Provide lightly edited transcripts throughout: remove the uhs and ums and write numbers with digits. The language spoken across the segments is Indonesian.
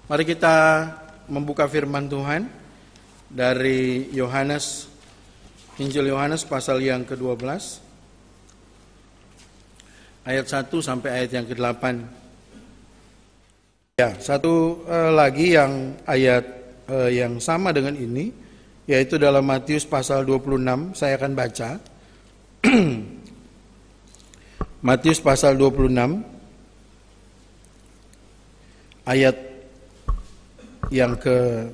Mari kita membuka firman Tuhan dari Yohanes, Injil Yohanes pasal yang ke-12 ayat 1 sampai ayat yang ke-8. Ya, satu lagi yang ayat yang sama dengan ini, yaitu dalam Matius pasal 26, saya akan baca. Matius pasal 26 ayat yang ke-5,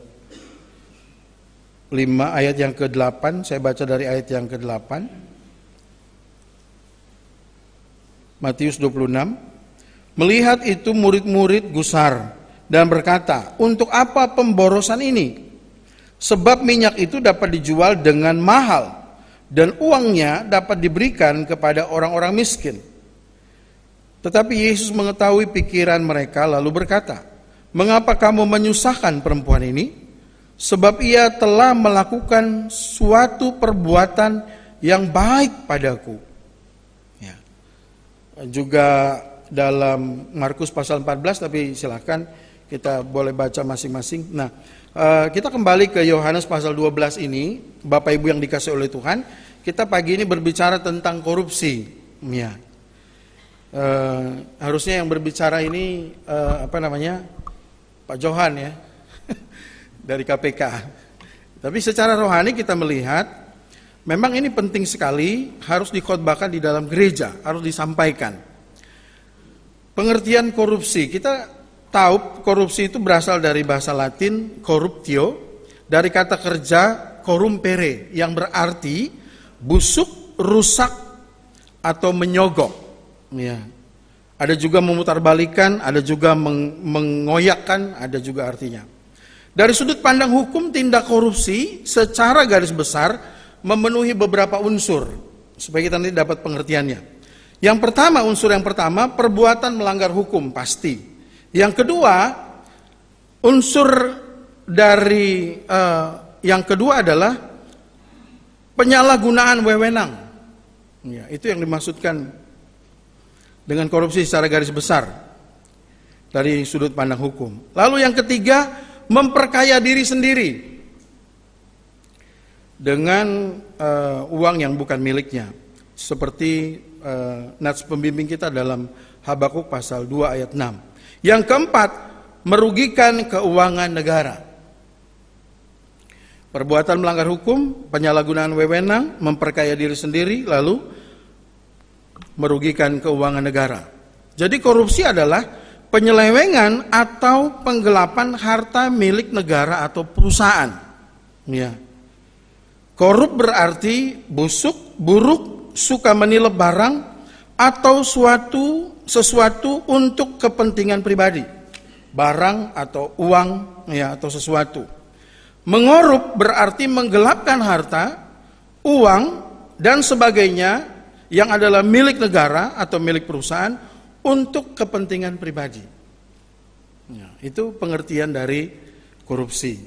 ayat yang ke-8, saya baca dari ayat yang ke-8. Matius 26. Melihat itu murid-murid gusar dan berkata, "Untuk apa pemborosan ini? Sebab minyak itu dapat dijual dengan mahal dan uangnya dapat diberikan kepada orang-orang miskin." Tetapi Yesus mengetahui pikiran mereka lalu berkata, "Mengapa kamu menyusahkan perempuan ini? Sebab ia telah melakukan suatu perbuatan yang baik padaku." Ya. Juga dalam Markus pasal 14, tapi silakan kita boleh baca masing-masing. Nah, kita kembali ke Yohanes pasal 12 ini, Bapak Ibu yang dikasihi oleh Tuhan. Kita pagi ini berbicara tentang korupsi. Ya. Harusnya yang berbicara ini Pak Johan ya dari KPK. Tapi secara rohani kita melihat memang ini penting sekali, harus dikhotbahkan di dalam gereja, harus disampaikan. Pengertian korupsi, kita tahu korupsi itu berasal dari bahasa Latin corruptio, dari kata kerja corrumpere yang berarti busuk, rusak atau menyogok. Ya. Ada juga memutarbalikan, ada juga mengoyakkan, ada juga artinya. Dari sudut pandang hukum, tindak korupsi secara garis besar memenuhi beberapa unsur supaya kita nanti dapat pengertiannya. Unsur yang pertama, perbuatan melanggar hukum pasti. Yang kedua, yang kedua adalah penyalahgunaan wewenang. Ya, itu yang dimaksudkan dengan korupsi secara garis besar dari sudut pandang hukum. Lalu yang ketiga, memperkaya diri sendiri dengan uang yang bukan miliknya, seperti nats pembimbing kita dalam Habakuk pasal 2 ayat 6. Yang keempat, merugikan keuangan negara. Perbuatan melanggar hukum, penyalahgunaan wewenang, memperkaya diri sendiri, lalu merugikan keuangan negara. Jadi korupsi adalah penyelewengan atau penggelapan harta milik negara atau perusahaan. Ya. Korup berarti busuk, buruk, suka menilep barang atau sesuatu untuk kepentingan pribadi. Barang atau uang ya, atau sesuatu. Mengorup berarti menggelapkan harta, uang dan sebagainya yang adalah milik negara atau milik perusahaan untuk kepentingan pribadi. Ya, itu pengertian dari korupsi.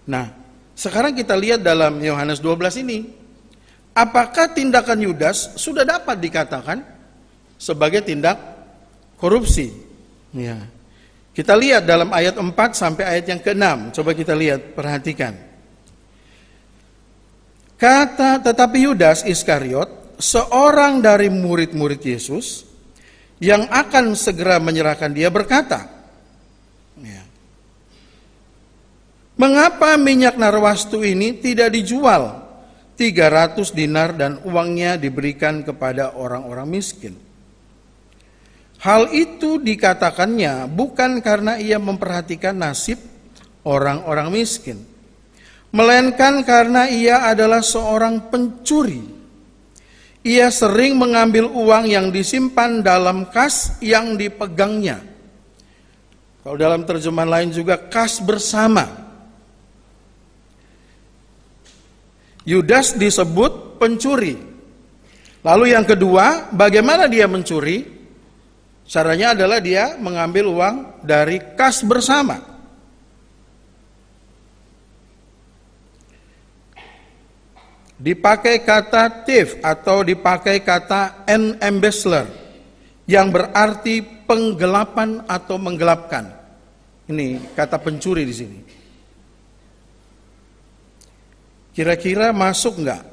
Nah, sekarang kita lihat dalam Yohanes 12 ini, apakah tindakan Yudas sudah dapat dikatakan sebagai tindak korupsi? Ya. Kita lihat dalam ayat 4 sampai ayat yang ke-6. Coba kita lihat, perhatikan. Tetapi Yudas Iskariot, seorang dari murid-murid Yesus yang akan segera menyerahkan dia, berkata, ya, "Mengapa minyak narwastu ini tidak dijual 300 dinar dan uangnya diberikan kepada orang-orang miskin?" Hal itu dikatakannya bukan karena ia memperhatikan nasib orang-orang miskin, melainkan karena ia adalah seorang pencuri. Ia sering mengambil uang yang disimpan dalam kas yang dipegangnya. Kalau dalam terjemahan lain juga kas bersama. Yudas disebut pencuri. Lalu yang kedua, bagaimana dia mencuri? Caranya adalah dia mengambil uang dari kas bersama. Dipakai kata thief atau dipakai kata embezzler yang berarti penggelapan atau menggelapkan. Ini kata pencuri di sini. Kira-kira masuk nggak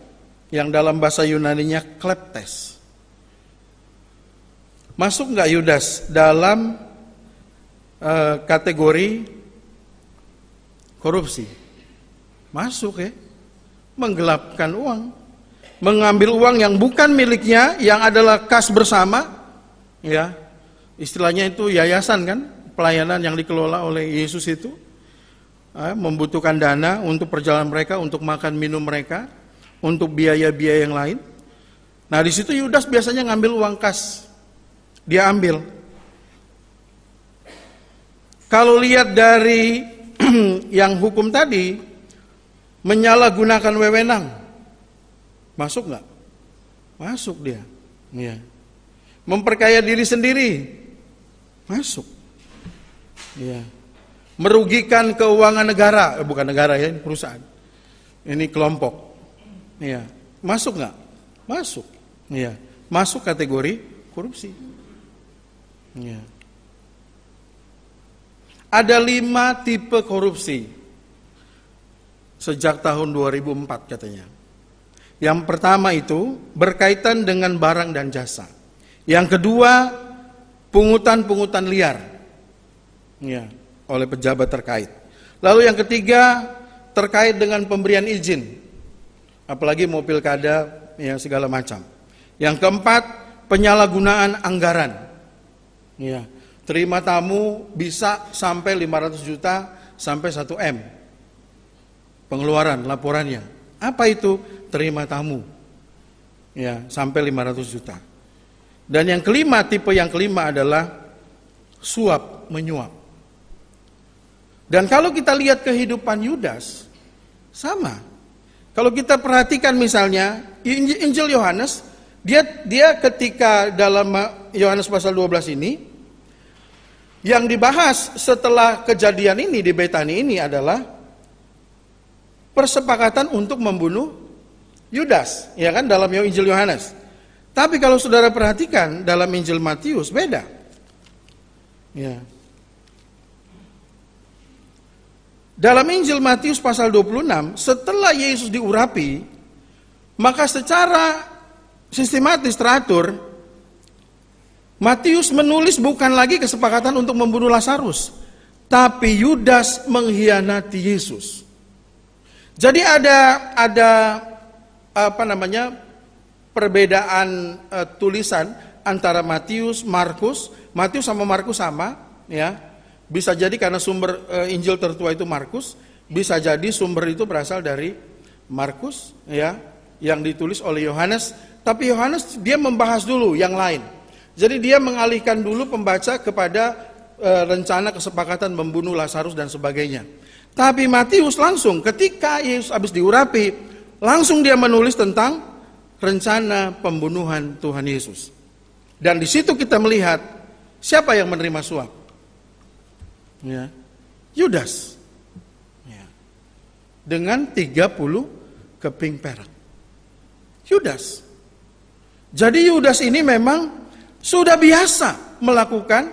yang dalam bahasa Yunaninya kleptes? Masuk nggak Yudas dalam kategori korupsi? Masuk ya. Menggelapkan uang, mengambil uang yang bukan miliknya, yang adalah kas bersama, ya. Istilahnya itu yayasan kan, pelayanan yang dikelola oleh Yesus itu, membutuhkan dana untuk perjalanan mereka, untuk makan minum mereka, untuk biaya-biaya yang lain. Nah di situ Yudas biasanya ngambil uang kas, dia ambil. Kalau lihat dari yang hukum tadi, menyalahgunakan wewenang, masuk nggak? Masuk dia. Ya. Memperkaya diri sendiri, masuk. Ya. Merugikan keuangan negara, bukan negara ya, ini perusahaan. Ini kelompok. Ya. Masuk nggak? Masuk. Ya. Masuk kategori korupsi. Ya. Ada 5 tipe korupsi sejak tahun 2004 katanya. Yang pertama itu berkaitan dengan barang dan jasa. Yang kedua, pungutan-pungutan liar, ya, oleh pejabat terkait. Lalu yang ketiga, terkait dengan pemberian izin, apalagi mau pilkada, ya, segala macam. Yang keempat, penyalahgunaan anggaran, ya, terima tamu bisa sampai 500 juta sampai 1 M. Pengeluaran laporannya. Apa itu? Terima tamu. Ya, sampai 500 juta. Dan yang kelima, tipe yang kelima adalah suap menyuap. Dan kalau kita lihat kehidupan Yudas, sama. Kalau kita perhatikan misalnya Injil Yohanes, dia ketika dalam Yohanes pasal 12 ini, yang dibahas setelah kejadian ini di Betani ini adalah persepakatan untuk membunuh Yudas, ya kan, dalam Injil Yohanes. Tapi kalau saudara perhatikan dalam Injil Matius beda. Ya. Dalam Injil Matius pasal 26, setelah Yesus diurapi, maka secara sistematis teratur Matius menulis bukan lagi kesepakatan untuk membunuh Lazarus, tapi Yudas mengkhianati Yesus. Jadi ada perbedaan tulisan antara Matius, Markus. Matius sama Markus sama, ya. Bisa jadi karena sumber Injil tertua itu Markus, bisa jadi sumber itu berasal dari Markus, ya, yang ditulis oleh Yohanes. Tapi Yohanes dia membahas dulu yang lain. Jadi dia mengalihkan dulu pembaca kepada rencana kesepakatan membunuh Lazarus dan sebagainya. Tapi Matius langsung ketika Yesus habis diurapi, langsung dia menulis tentang rencana pembunuhan Tuhan Yesus. Dan di situ kita melihat siapa yang menerima suap. Ya. Yudas. Ya. Dengan 30 keping perak. Yudas. Jadi Yudas ini memang sudah biasa melakukan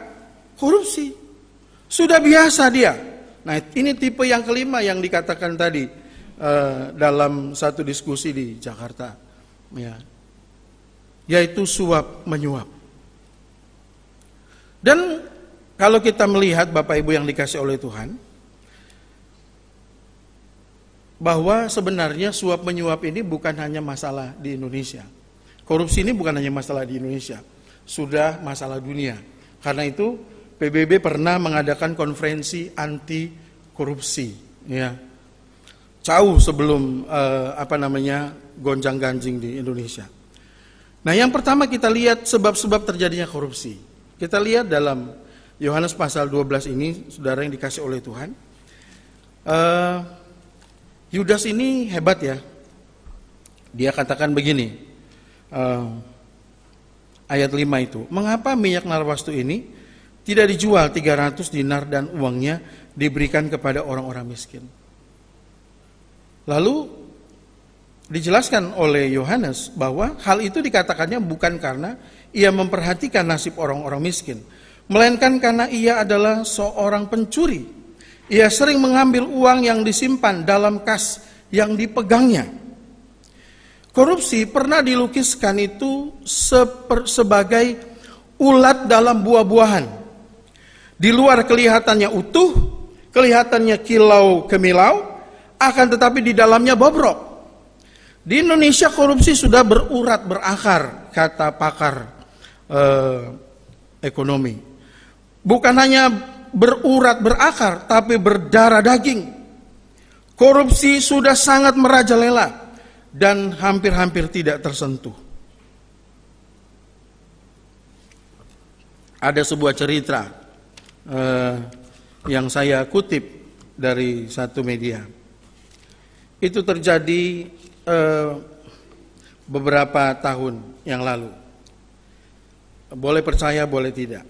korupsi. Sudah biasa dia. Nah, ini tipe yang kelima yang dikatakan tadi dalam satu diskusi di Jakarta, ya, yaitu suap menyuap. Dan kalau kita melihat Bapak Ibu yang dikasih oleh Tuhan, bahwa sebenarnya suap menyuap ini bukan hanya masalah di Indonesia. Korupsi ini bukan hanya masalah di Indonesia, sudah masalah dunia. Karena itu PBB pernah mengadakan konferensi anti korupsi, ya, jauh sebelum gonjang-ganjing di Indonesia. Nah, yang pertama kita lihat sebab-sebab terjadinya korupsi. Kita lihat dalam Yohanes pasal 12 ini, saudara yang dikasih oleh Tuhan. Yudas ini hebat ya. Dia katakan begini, ayat 5 itu, mengapa minyak narwastu ini tidak dijual 300 dinar dan uangnya diberikan kepada orang-orang miskin. Lalu dijelaskan oleh Yohanes bahwa hal itu dikatakannya bukan karena ia memperhatikan nasib orang-orang miskin, melainkan karena ia adalah seorang pencuri. Ia sering mengambil uang yang disimpan dalam kas yang dipegangnya. Korupsi pernah dilukiskan itu sebagai ulat dalam buah-buahan. Di luar kelihatannya utuh, kelihatannya kilau kemilau, akan tetapi di dalamnya bobrok. Di Indonesia korupsi sudah berurat berakar, kata pakar ekonomi. Bukan hanya berurat berakar, tapi berdarah daging. Korupsi sudah sangat merajalela dan hampir-hampir tidak tersentuh. Ada sebuah cerita yang saya kutip dari satu media. Itu terjadi beberapa tahun yang lalu. Boleh percaya, boleh tidak.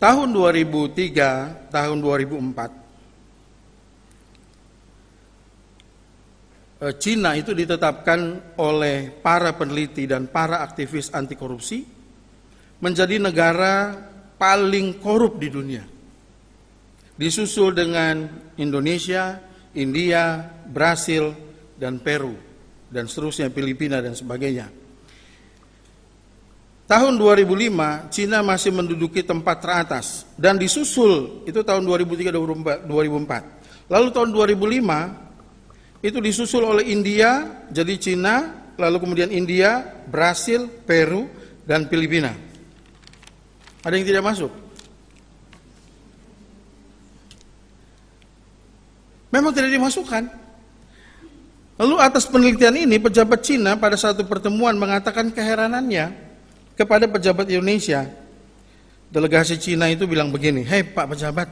Tahun 2003, tahun 2004, Cina itu ditetapkan oleh para peneliti dan para aktivis anti korupsi menjadi negara paling korup di dunia. Disusul dengan Indonesia, India, Brasil, dan Peru, dan seterusnya, Filipina dan sebagainya. Tahun 2005, Cina masih menduduki tempat teratas dan disusul itu tahun 2003-2004. Lalu tahun 2005 itu disusul oleh India, jadi Cina, lalu kemudian India, Brasil, Peru, dan Filipina. Ada yang tidak masuk? Memang tidak dimasukkan. Lalu atas penelitian ini, pejabat Cina pada satu pertemuan mengatakan keheranannya kepada pejabat Indonesia. Delegasi Cina itu bilang begini, "Hei Pak pejabat,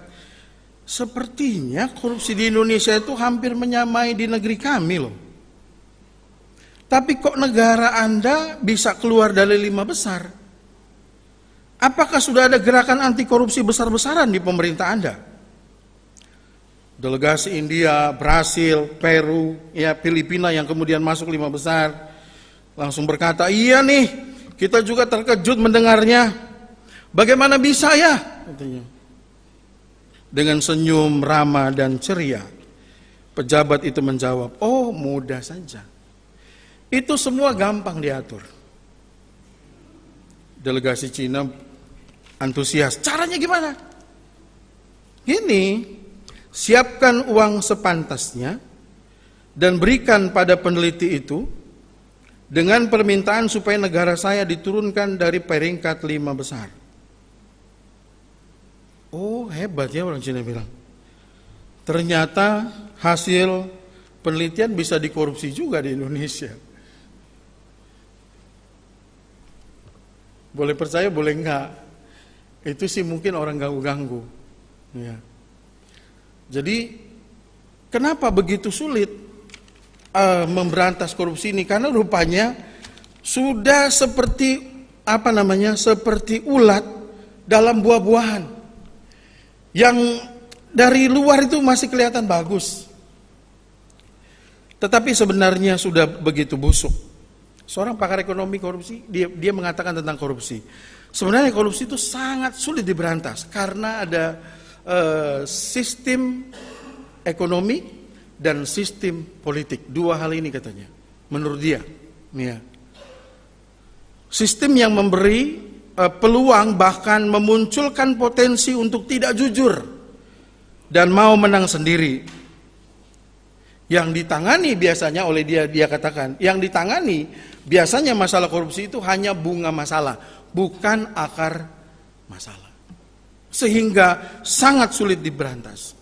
sepertinya korupsi di Indonesia itu hampir menyamai di negeri kami loh. Tapi kok negara Anda bisa keluar dari 5 besar? Apakah sudah ada gerakan anti korupsi besar-besaran di pemerintah Anda?" Delegasi India, Brasil, Peru, ya Filipina yang kemudian masuk 5 besar langsung berkata, "Iya nih, kita juga terkejut mendengarnya. Bagaimana bisa ya?" katanya. Dengan senyum ramah dan ceria, pejabat itu menjawab, "Oh, mudah saja. Itu semua gampang diatur." Delegasi Cina antusias. "Caranya gimana?" "Gini, siapkan uang sepantasnya dan berikan pada peneliti itu dengan permintaan supaya negara saya diturunkan dari peringkat 5 besar." Oh, hebat ya orang Cina bilang. Ternyata hasil penelitian bisa dikorupsi juga di Indonesia. Boleh percaya, boleh enggak. Itu sih mungkin orang ganggu-ganggu. Ya. Jadi, kenapa begitu sulit memberantas korupsi ini? Karena rupanya sudah seperti seperti ulat dalam buah-buahan yang dari luar itu masih kelihatan bagus, tetapi sebenarnya sudah begitu busuk. Seorang pakar ekonomi korupsi dia mengatakan tentang korupsi, sebenarnya korupsi itu sangat sulit diberantas karena ada sistem ekonomi dan sistem politik. 2 hal ini katanya, menurut dia. Ya. Sistem yang memberi peluang bahkan memunculkan potensi untuk tidak jujur dan mau menang sendiri. Yang ditangani biasanya oleh dia katakan, yang ditangani biasanya masalah korupsi itu hanya bunga masalah, bukan akar masalah. Sehingga sangat sulit diberantas.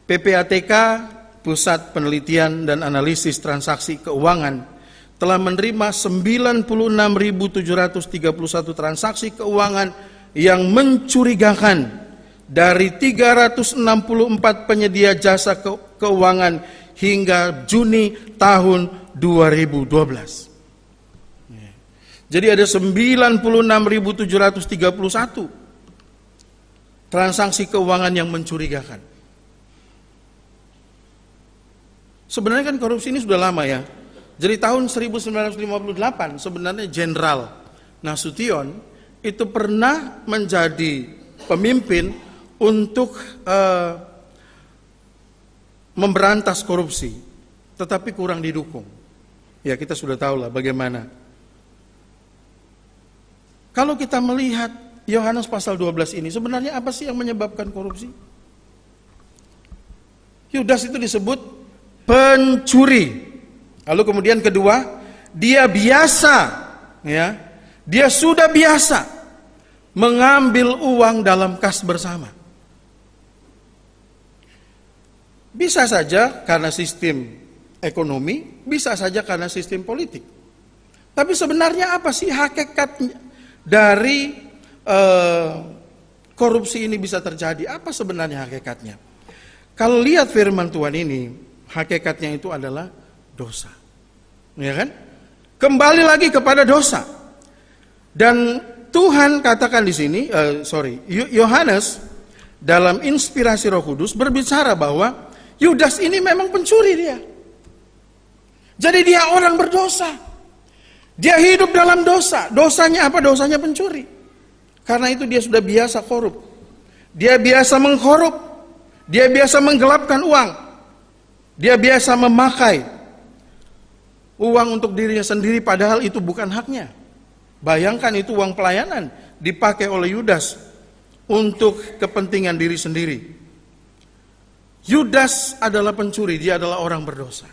PPATK, Pusat Penelitian dan Analisis Transaksi Keuangan, telah menerima 96.731 transaksi keuangan yang mencurigakan dari 364 penyedia jasa keuangan hingga Juni tahun 2012. Jadi ada 96.731 transaksi keuangan yang mencurigakan. Sebenarnya kan korupsi ini sudah lama ya. Jadi tahun 1958 sebenarnya Jenderal Nasution itu pernah menjadi pemimpin untuk memberantas korupsi, tetapi kurang didukung. Ya, kita sudah tahu lah bagaimana. Kalau kita melihat Yohanes pasal 12 ini, sebenarnya apa sih yang menyebabkan korupsi? Yudas itu disebut pencuri. Lalu kemudian kedua, dia biasa, ya, dia sudah biasa mengambil uang dalam kas bersama. Bisa saja karena sistem ekonomi, bisa saja karena sistem politik. Tapi sebenarnya apa sih hakikat dari korupsi ini bisa terjadi? Apa sebenarnya hakikatnya? Kalau lihat firman Tuhan ini, hakikatnya itu adalah dosa. Ya kan? Kembali lagi kepada dosa. Dan Tuhan katakan di sini, Yohanes dalam inspirasi Roh Kudus berbicara bahwa Yudas ini memang pencuri dia. Jadi dia orang berdosa. Dia hidup dalam dosa. Dosanya apa? Dosanya pencuri. Karena itu dia sudah biasa korup. Dia biasa mengkorup. Dia biasa menggelapkan uang. Dia biasa memakai uang untuk dirinya sendiri padahal itu bukan haknya. Bayangkan itu uang pelayanan dipakai oleh Yudas untuk kepentingan diri sendiri. Yudas adalah pencuri, dia adalah orang berdosa.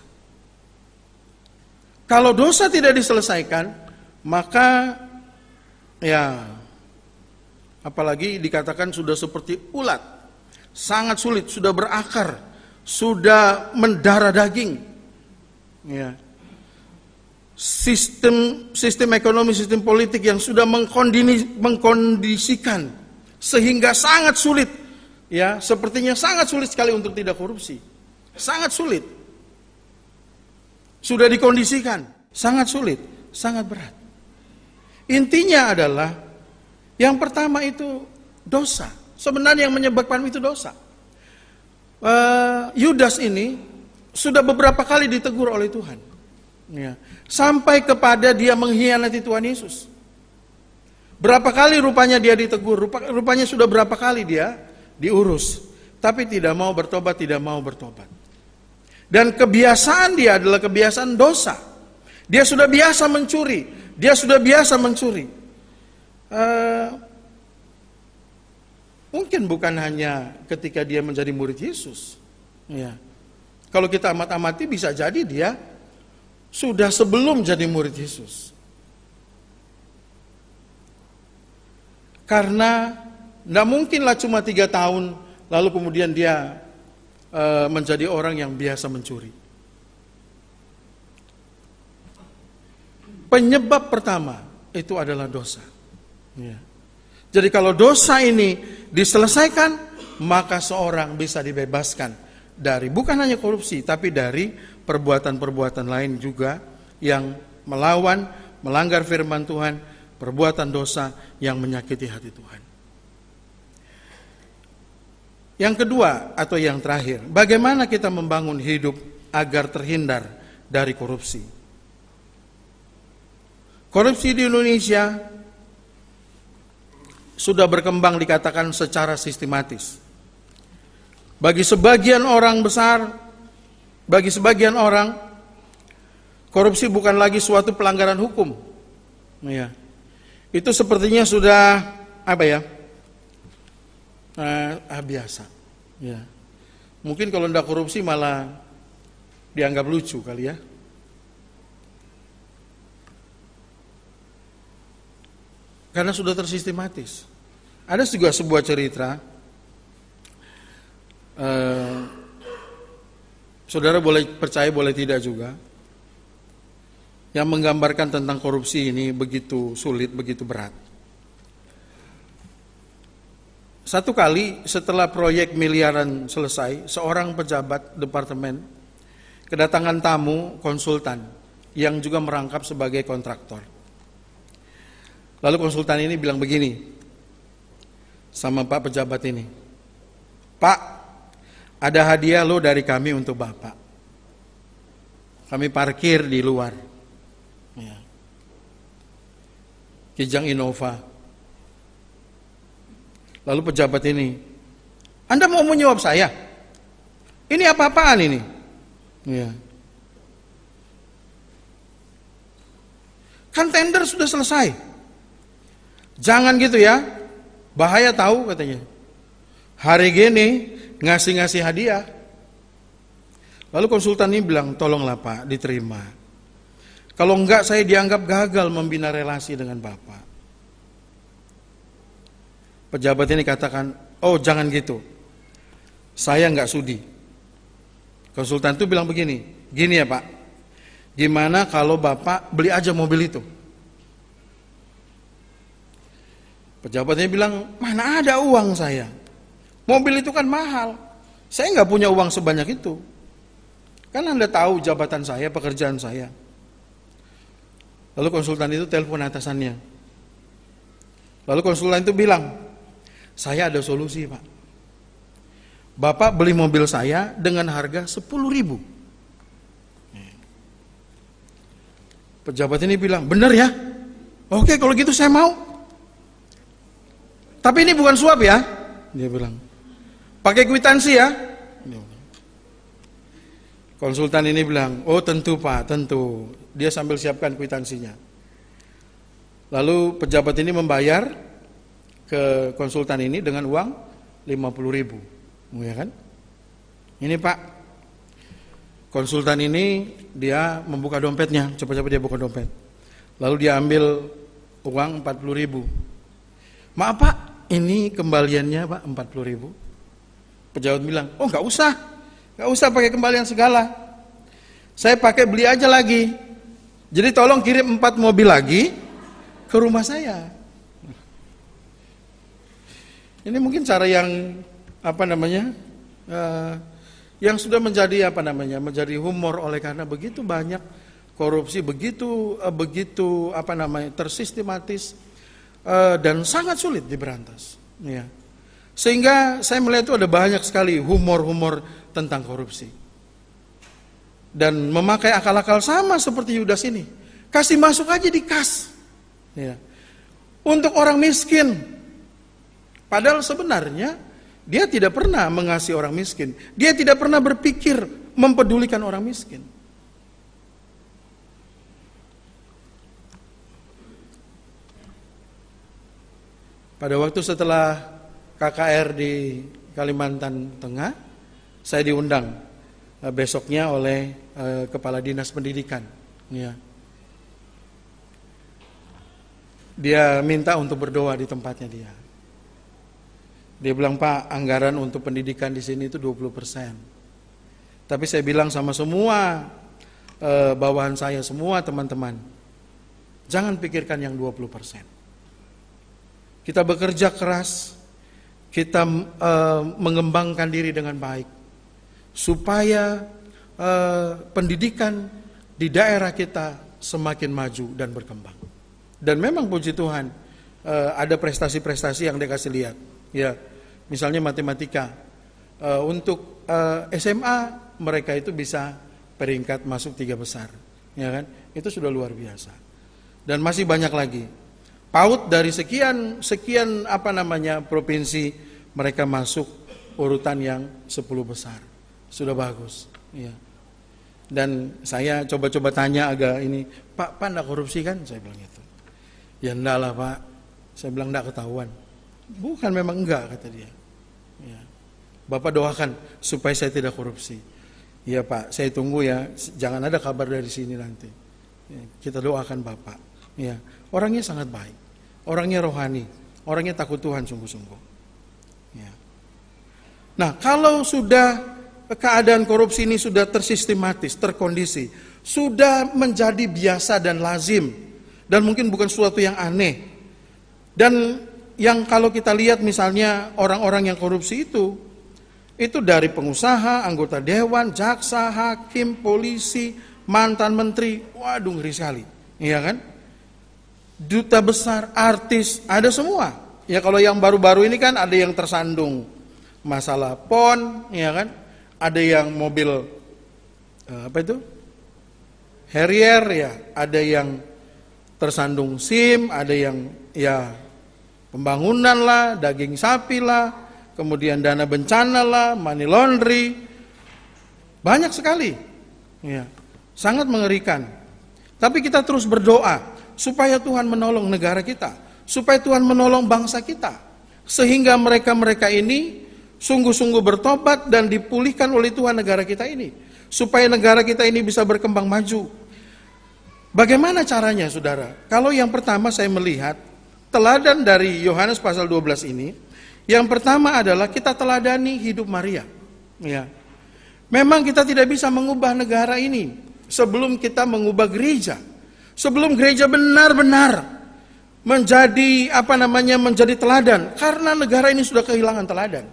Kalau dosa tidak diselesaikan, maka ya apalagi dikatakan sudah seperti ulat, sangat sulit, sudah berakar, sudah mendarah daging. Ya. Sistem ekonomi, sistem politik yang sudah mengkondisikan sehingga sangat sulit. Ya, sepertinya sangat sulit sekali untuk tidak korupsi. Sangat sulit. Sudah dikondisikan, sangat sulit, sangat berat. Intinya adalah yang pertama itu dosa. Sebenarnya yang menyebabkan itu dosa. Yudas ini sudah beberapa kali ditegur oleh Tuhan. Ya, sampai kepada dia mengkhianati Tuhan Yesus. Berapa kali rupanya dia ditegur, rupanya sudah berapa kali dia diurus, tapi tidak mau bertobat, tidak mau bertobat. Dan kebiasaan dia adalah kebiasaan dosa. Dia sudah biasa mencuri, dia sudah biasa mencuri. Mungkin bukan hanya ketika dia menjadi murid Yesus. Ya. Kalau kita amat-amati bisa jadi dia sudah sebelum jadi murid Yesus. Karena tidak mungkinlah cuma 3 tahun lalu kemudian dia menjadi orang yang biasa mencuri. Penyebab pertama itu adalah dosa. Ya. Jadi kalau dosa ini diselesaikan, maka seorang bisa dibebaskan dari bukan hanya korupsi, tapi dari perbuatan-perbuatan lain juga yang melawan, melanggar firman Tuhan, perbuatan dosa yang menyakiti hati Tuhan. Yang kedua atau yang terakhir, bagaimana kita membangun hidup agar terhindar dari korupsi? Korupsi di Indonesia sudah berkembang dikatakan secara sistematis. Bagi sebagian orang besar, bagi sebagian orang, korupsi bukan lagi suatu pelanggaran hukum. Ya. Itu sepertinya sudah biasa. Ya. Mungkin kalau tidak korupsi malah dianggap lucu kali ya. Karena sudah tersistematis. Ada juga sebuah cerita, saudara boleh percaya boleh tidak juga, yang menggambarkan tentang korupsi ini begitu sulit, begitu berat. Satu kali setelah proyek miliaran selesai, seorang pejabat departemen kedatangan tamu konsultan yang juga merangkap sebagai kontraktor. Lalu konsultan ini bilang begini sama Pak pejabat ini, "Pak, ada hadiah lo dari kami untuk Bapak. Kami parkir di luar. Ya. Kijang Innova. Lalu pejabat ini, Anda mau menyuap saya? Ini apa-apaan ini? Ya. Kan tender sudah selesai. Jangan gitu ya, bahaya tahu katanya. Hari gini ngasih-ngasih hadiah. Lalu konsultan ini bilang, tolonglah Pak, diterima. Kalau enggak saya dianggap gagal membina relasi dengan Bapak. Pejabat ini katakan, oh jangan gitu, saya enggak sudi. Konsultan itu bilang begini, gini ya Pak, gimana kalau Bapak beli aja mobil itu? Pejabatnya bilang, mana ada uang saya, mobil itu kan mahal, saya enggak punya uang sebanyak itu. Kan Anda tahu jabatan saya, pekerjaan saya. Lalu konsultan itu telepon atasannya. Lalu konsultan itu bilang, saya ada solusi Pak. Bapak beli mobil saya dengan harga 10.000. Pejabat ini bilang, benar ya? Oke kalau gitu saya mau. Tapi ini bukan suap ya. Dia bilang, pakai kwitansi ya. Konsultan ini bilang, oh tentu Pak, tentu. Dia sambil siapkan kwitansinya. Lalu pejabat ini membayar ke konsultan ini dengan uang 50.000, ya kan? Ini Pak, konsultan ini dia membuka dompetnya, cepat-cepat dia buka dompet. Lalu dia ambil uang 40.000. Maaf Pak, ini kembaliannya Pak 40.000. Pejabat bilang, oh nggak usah pakai kembalian segala. Saya pakai beli aja lagi. Jadi tolong kirim 4 mobil lagi ke rumah saya. Ini mungkin cara yang yang sudah menjadi menjadi humor oleh karena begitu banyak korupsi, begitu tersistematis dan sangat sulit diberantas. Ya. Sehingga saya melihat itu ada banyak sekali humor-humor tentang korupsi. Dan memakai akal-akal sama seperti Yudas ini. Kasih masuk aja di kas. Ya. Untuk orang miskin. Padahal sebenarnya dia tidak pernah mengasihi orang miskin. Dia tidak pernah berpikir mempedulikan orang miskin. Pada waktu setelah KKR di Kalimantan Tengah, saya diundang besoknya oleh Kepala Dinas Pendidikan. Ya. Dia minta untuk berdoa di tempatnya dia. Dia bilang, Pak, anggaran untuk pendidikan di sini itu 20%. Tapi saya bilang sama semua bawahan saya, semua teman-teman, jangan pikirkan yang 20%. Kita bekerja keras, kita mengembangkan diri dengan baik, supaya pendidikan di daerah kita semakin maju dan berkembang. Dan memang puji Tuhan, ada prestasi-prestasi yang dikasih lihat. Ya, misalnya matematika, untuk SMA mereka itu bisa peringkat masuk 3 besar, ya kan? Itu sudah luar biasa. Dan masih banyak lagi. PAUD dari sekian provinsi mereka masuk urutan yang 10 besar. Sudah bagus, ya. Dan saya coba-coba tanya agak ini, Pak enggak korupsi kan? Saya bilang gitu. Ya enggak lah Pak. Saya bilang enggak ketahuan. Bukan, memang enggak, kata dia. Ya. Bapak doakan supaya saya tidak korupsi. Ya Pak, saya tunggu ya. Jangan ada kabar dari sini nanti. Ya, kita doakan Bapak. Ya, orangnya sangat baik, orangnya rohani, orangnya takut Tuhan sungguh-sungguh. Ya. Nah, kalau sudah keadaan korupsi ini sudah tersistematis, terkondisi, sudah menjadi biasa dan lazim, dan mungkin bukan sesuatu yang aneh. Dan yang kalau kita lihat misalnya orang-orang yang korupsi itu dari pengusaha, anggota dewan, jaksa, hakim, polisi, mantan menteri, waduh ngeri sekali, iya kan? Duta besar, artis, ada semua. Ya kalau yang baru-baru ini kan ada yang tersandung masalah PON, ya kan? Ada yang mobil Harrier, ya, ada yang tersandung SIM, ada yang ya Pembangunan lah, daging sapi lah, kemudian dana bencana lah, money laundry. Banyak sekali. Ya, sangat mengerikan. Tapi kita terus berdoa supaya Tuhan menolong negara kita, supaya Tuhan menolong bangsa kita, sehingga mereka-mereka ini sungguh-sungguh bertobat dan dipulihkan oleh Tuhan negara kita ini, supaya negara kita ini bisa berkembang maju. Bagaimana caranya, saudara? Kalau yang pertama saya melihat teladan dari Yohanes pasal 12 ini, yang pertama adalah kita teladani hidup Maria. Ya. Memang kita tidak bisa mengubah negara ini sebelum kita mengubah gereja. Sebelum gereja benar-benar menjadi menjadi teladan, karena negara ini sudah kehilangan teladan.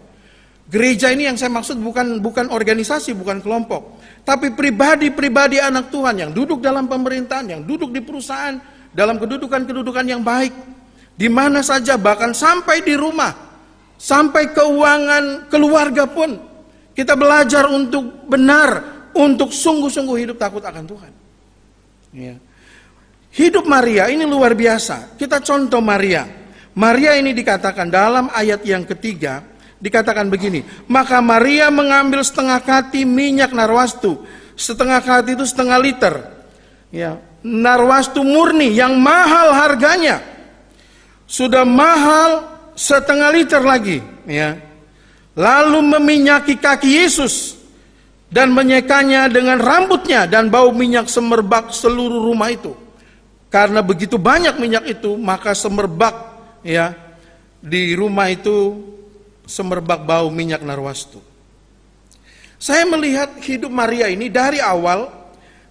Gereja ini yang saya maksud bukan organisasi, bukan kelompok, tapi pribadi-pribadi anak Tuhan yang duduk dalam pemerintahan, yang duduk di perusahaan, dalam kedudukan-kedudukan yang baik, di mana saja, bahkan sampai di rumah, sampai keuangan keluarga pun, kita belajar untuk benar, untuk sungguh-sungguh hidup takut akan Tuhan. Ya. Hidup Maria ini luar biasa. Kita contoh Maria. Maria ini dikatakan dalam ayat yang ketiga, dikatakan begini, maka Maria mengambil setengah kati minyak narwastu. Setengah kati itu setengah liter. Ya, narwastu murni yang mahal harganya. Sudah mahal setengah liter lagi, ya. Lalu meminyaki kaki Yesus dan menyekanya dengan rambutnya, dan bau minyak semerbak seluruh rumah itu. Karena begitu banyak minyak itu, maka semerbak, ya, di rumah itu semerbak bau minyak narwastu. Saya melihat hidup Maria ini dari awal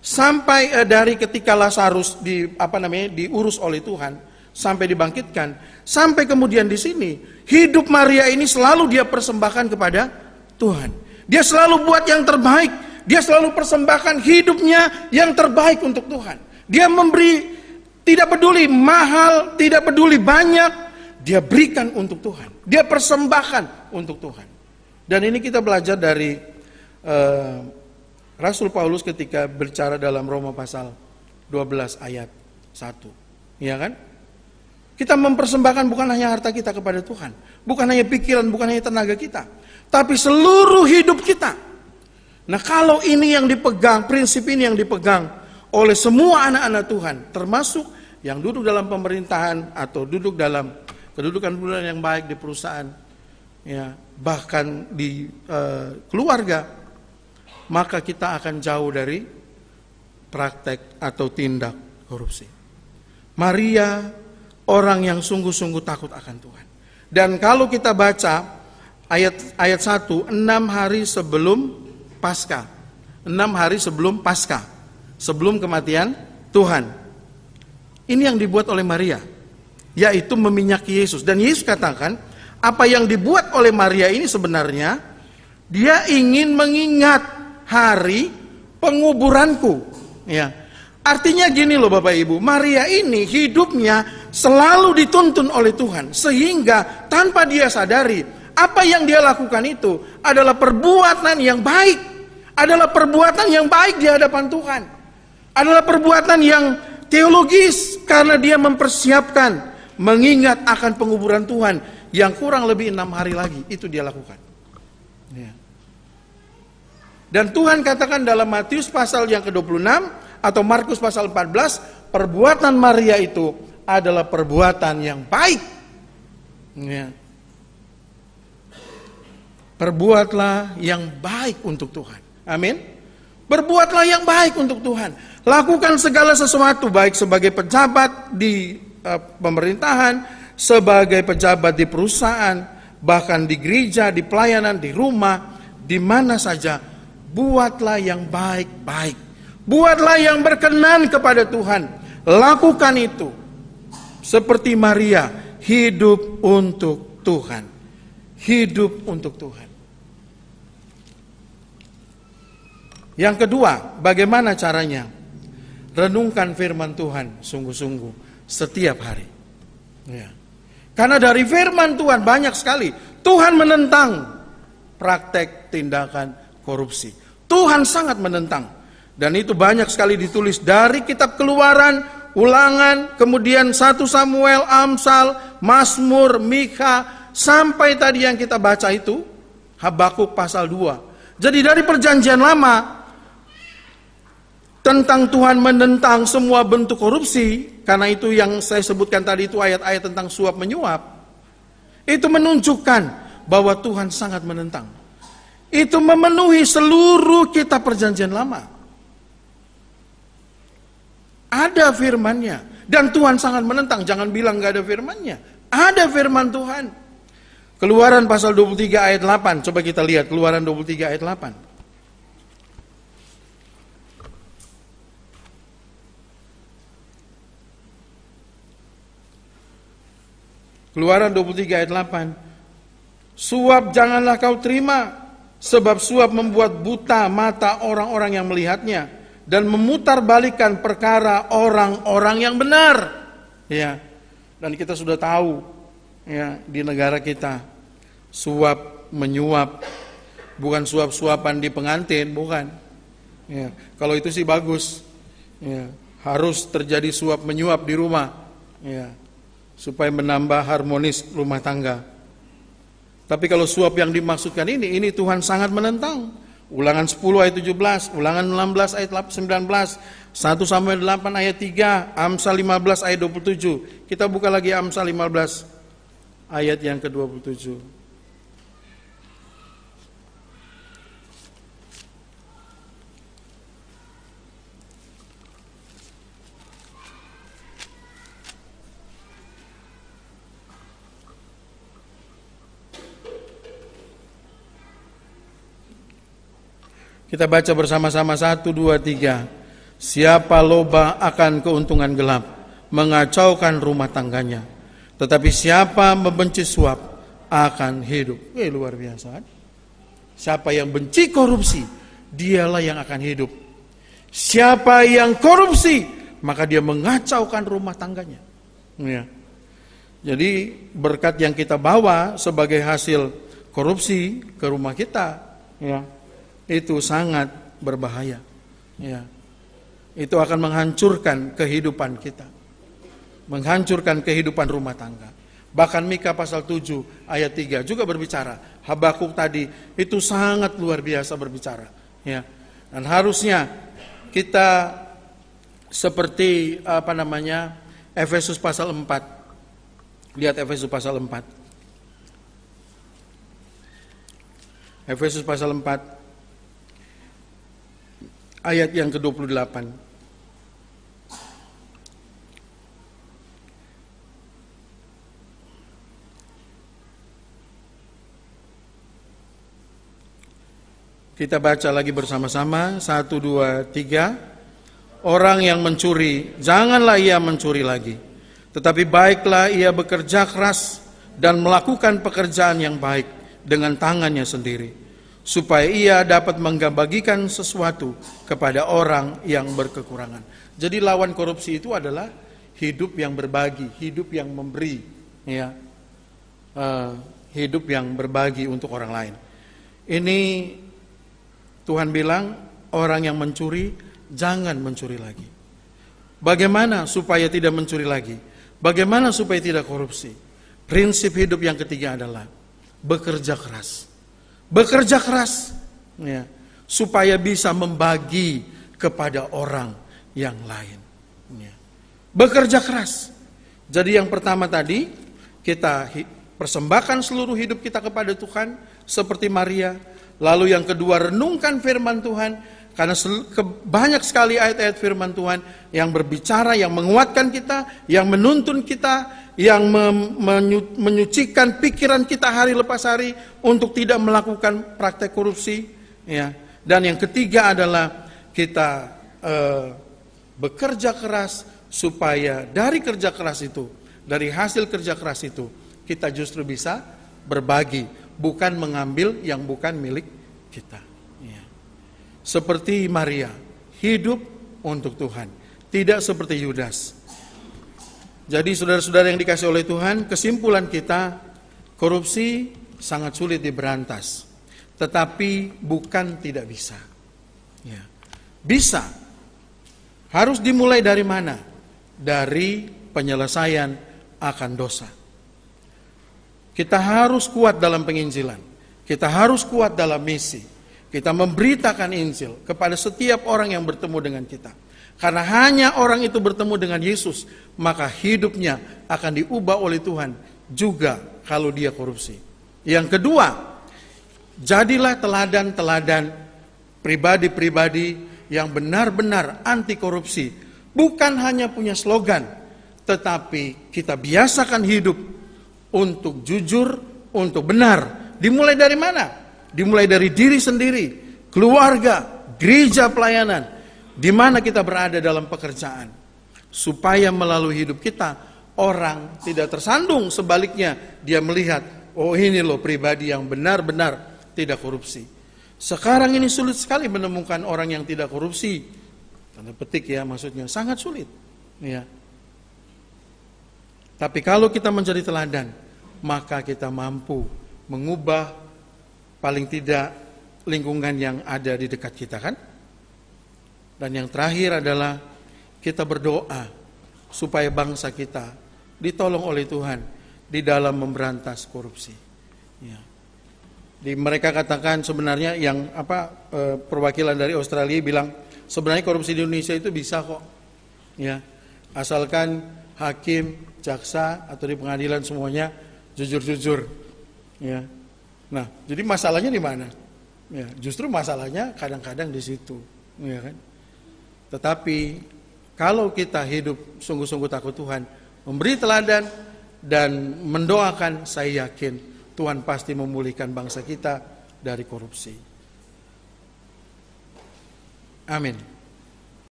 sampai dari ketika Lazarus diurus oleh Tuhan sampai dibangkitkan, sampai kemudian di sini, hidup Maria ini selalu dia persembahkan kepada Tuhan. Dia selalu buat yang terbaik, dia selalu persembahkan hidupnya yang terbaik untuk Tuhan. Dia memberi, tidak peduli mahal, tidak peduli banyak, dia berikan untuk Tuhan. Dia persembahkan untuk Tuhan. Dan ini kita belajar dari Rasul Paulus ketika berbicara dalam Roma pasal 12 ayat 1. Iya kan? Kita mempersembahkan bukan hanya harta kita kepada Tuhan, bukan hanya pikiran, bukan hanya tenaga kita, tapi seluruh hidup kita. Nah, kalau ini yang dipegang, prinsip ini yang dipegang oleh semua anak-anak Tuhan, termasuk yang duduk dalam pemerintahan atau duduk dalam kedudukan-kedudukan yang baik di perusahaan, ya, bahkan di keluarga, maka kita akan jauh dari praktek atau tindak korupsi. Maria orang yang sungguh-sungguh takut akan Tuhan. Dan kalau kita baca ayat 1, 6 hari sebelum Paskah. 6 hari sebelum Paskah, sebelum kematian Tuhan. Ini yang dibuat oleh Maria, yaitu meminyaki Yesus. Dan Yesus katakan, apa yang dibuat oleh Maria ini sebenarnya, dia ingin mengingat hari penguburanku. Ya. Artinya gini loh Bapak Ibu, Maria ini hidupnya selalu dituntun oleh Tuhan, sehingga tanpa dia sadari, apa yang dia lakukan itu adalah perbuatan yang baik, adalah perbuatan yang baik di hadapan Tuhan, adalah perbuatan yang teologis, karena dia mempersiapkan, mengingat akan penguburan Tuhan yang kurang lebih 6 hari lagi, itu dia lakukan. Ya. Dan Tuhan katakan dalam Matius pasal yang ke-26 atau Markus pasal 14, perbuatan Maria itu adalah perbuatan yang baik. Ya. Perbuatlah yang baik untuk Tuhan. Amin. Berbuatlah yang baik untuk Tuhan. Lakukan segala sesuatu, baik sebagai pejabat di pemerintahan, sebagai pejabat di perusahaan, bahkan di gereja, di pelayanan, di rumah, di mana saja. Buatlah yang baik-baik. Buatlah yang berkenan kepada Tuhan. Lakukan itu. Seperti Maria, hidup untuk Tuhan. Hidup untuk Tuhan. Yang kedua, bagaimana caranya? Renungkan firman Tuhan sungguh-sungguh setiap hari. Ya. Karena dari firman Tuhan banyak sekali Tuhan menentang praktek tindakan korupsi. Tuhan sangat menentang. Dan itu banyak sekali ditulis dari kitab Keluaran Ulangan, kemudian 1 Samuel, Amsal, Mazmur, Mikha, sampai tadi yang kita baca itu Habakuk pasal 2. Jadi dari perjanjian lama tentang Tuhan menentang semua bentuk korupsi, karena itu yang saya sebutkan tadi itu ayat-ayat tentang suap menyuap, itu menunjukkan bahwa Tuhan sangat menentang. Itu memenuhi seluruh kitab perjanjian lama. Ada firman-Nya, dan Tuhan sangat menentang. Jangan bilang gak ada firman-Nya. Ada firman Tuhan. Keluaran pasal 23 ayat 8. Coba kita lihat Keluaran 23 ayat 8. Keluaran 23 ayat 8. Suap janganlah kau terima, sebab suap membuat buta mata orang-orang yang melihatnya, dan memutarbalikkan perkara orang-orang yang benar. Ya. Dan kita sudah tahu ya, di negara kita suap menyuap, bukan suap-suapan di pengantin, bukan. Ya. Kalau itu sih bagus. Ya. Harus terjadi suap menyuap di rumah. Ya. Supaya menambah harmonis rumah tangga. Tapi kalau suap yang dimaksudkan ini Tuhan sangat menentang. Ulangan 10 ayat 17, Ulangan 16 ayat 19, 1 Samuel 8 ayat 3, Amsal 15 ayat 27. Kita buka lagi Amsal 15 ayat yang ke-27. Kita baca bersama-sama 1, 2, 3. Siapa loba akan keuntungan gelap, mengacaukan rumah tangganya. Tetapi siapa membenci suap akan hidup. Luar biasa. Siapa yang benci korupsi, dialah yang akan hidup. Siapa yang korupsi, maka dia mengacaukan rumah tangganya. Ya. Jadi berkat yang kita bawa sebagai hasil korupsi ke rumah kita, ya, itu sangat berbahaya. Ya. Itu akan menghancurkan kehidupan kita. Menghancurkan kehidupan rumah tangga. Bahkan Mikha pasal 7 ayat 3 juga berbicara. Habakuk tadi itu sangat luar biasa berbicara. Ya. Dan harusnya kita seperti Efesus pasal 4. Lihat Efesus pasal 4. Efesus pasal 4 ayat yang ke-28. Kita baca lagi bersama-sama. 1, 2, 3. Orang yang mencuri, janganlah ia mencuri lagi. Tetapi baiklah ia bekerja keras dan melakukan pekerjaan yang baik dengan tangannya sendiri, supaya ia dapat mengbagikan sesuatu kepada orang yang berkekurangan. Jadi lawan korupsi itu adalah hidup yang berbagi, hidup yang memberi, ya, hidup yang berbagi untuk orang lain. Ini Tuhan bilang orang yang mencuri jangan mencuri lagi. Bagaimana supaya tidak mencuri lagi? Bagaimana supaya tidak korupsi? Prinsip hidup yang ketiga adalah bekerja keras. Bekerja keras, ya, supaya bisa membagi kepada orang yang lain. Ya. Bekerja keras. Jadi yang pertama tadi, kita persembahkan seluruh hidup kita kepada Tuhan seperti Maria. Lalu yang kedua, renungkan firman Tuhan. Karena banyak sekali ayat-ayat firman Tuhan yang berbicara, yang menguatkan kita, yang menuntun kita, yang menyucikan pikiran kita hari lepas hari untuk tidak melakukan praktek korupsi. Ya. Dan yang ketiga adalah kita bekerja keras supaya dari kerja keras itu, dari hasil kerja keras itu, kita justru bisa berbagi, bukan mengambil yang bukan milik kita. Ya. Seperti Maria, hidup untuk Tuhan, tidak seperti Yudas. Jadi saudara-saudara yang dikasih oleh Tuhan, kesimpulan kita, korupsi sangat sulit diberantas, tetapi bukan tidak bisa. Ya. Bisa. Harus dimulai dari mana? dari penyelesaian akan dosa. Kita harus kuat dalam penginjilan. Kita harus kuat dalam misi. Kita memberitakan Injil kepada setiap orang yang bertemu dengan kita. Karena hanya orang itu bertemu dengan Yesus, maka hidupnya akan diubah oleh Tuhan juga kalau dia korupsi. Yang kedua, jadilah teladan-teladan pribadi-pribadi yang benar-benar anti korupsi. Bukan hanya punya slogan, tetapi kita biasakan hidup untuk jujur, untuk benar. Dimulai dari mana? Dimulai dari diri sendiri, keluarga, gereja pelayanan, di mana kita berada dalam pekerjaan. Supaya melalui hidup kita, orang tidak tersandung, sebaliknya dia melihat, oh ini loh pribadi yang benar-benar tidak korupsi. Sekarang ini sulit sekali menemukan orang yang tidak korupsi. Tanda petik ya, maksudnya sangat sulit. Ya. Tapi kalau kita menjadi teladan, maka kita mampu mengubah paling tidak lingkungan yang ada di dekat kita, kan? Dan yang terakhir adalah kita berdoa supaya bangsa kita ditolong oleh Tuhan di dalam memberantas korupsi. Ya. Mereka katakan sebenarnya yang perwakilan dari Australia bilang sebenarnya korupsi di Indonesia itu bisa kok. Ya. Asalkan hakim, jaksa atau di pengadilan semuanya jujur-jujur. Ya. Nah, jadi masalahnya di mana? Ya, justru masalahnya kadang-kadang di situ, ya kan? Tetapi kalau kita hidup sungguh-sungguh takut Tuhan, memberi teladan dan mendoakan, saya yakin Tuhan pasti memulihkan bangsa kita dari korupsi. Amin.